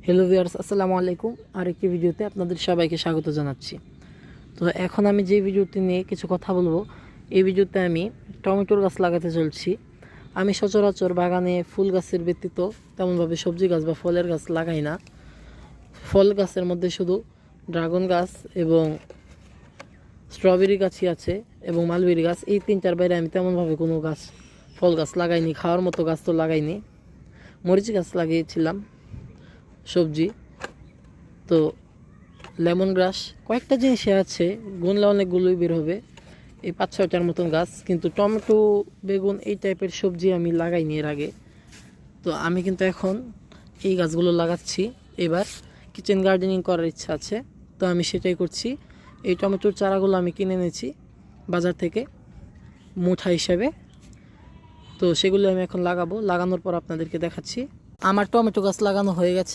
Hello viewers, আসসালামু আলাইকুম। আরেকটি ভিডিওতে আপনাদের সবাইকে স্বাগত জানাচ্ছি। তো এখন আমি যে ভিডিওটি নিয়ে কিছু কথা বলবো, এই ভিডিওতে আমি টমেটোর গাছ লাগাতে চলছি। আমি সচরাচর বাগানে ফুল গাছের ব্যতীত তেমনভাবে সবজি গাছ বা ফলের গাছ লাগাই না। ফল গাছের মধ্যে শুধু ড্রাগন গাছ এবং স্ট্রবেরি গাছই আছে এবং মালবেরি গাছ, এই তিনটার বাইরে আমি তেমনভাবে কোনো গাছ ফল গাছ লাগাইনি। খাওয়ার মতো গাছ তো লাগাইনি। মরিচ গাছ লাগিয়েছিলাম, সবজি তো লেমন গ্রাস, কয়েকটা জিনিসে আছে, গুনলে অনেকগুলোই বের হবে, এই 5-6টার মতন গাছ। কিন্তু টমেটো, বেগুন এই টাইপের সবজি আমি লাগাইনি এর আগে। তো আমি কিন্তু এখন এই গাছগুলো লাগাচ্ছি। এবার কিচেন গার্ডেনিং করার ইচ্ছা আছে, তো আমি সেটাই করছি। এই টমেটোর চারাগুলো আমি কিনে এনেছি বাজার থেকে মুঠা হিসাবে। তো সেগুলো আমি এখন লাগাবো, লাগানোর পর আপনাদেরকে দেখাচ্ছি। আমার টমেটো গাছ লাগানো হয়ে গেছে।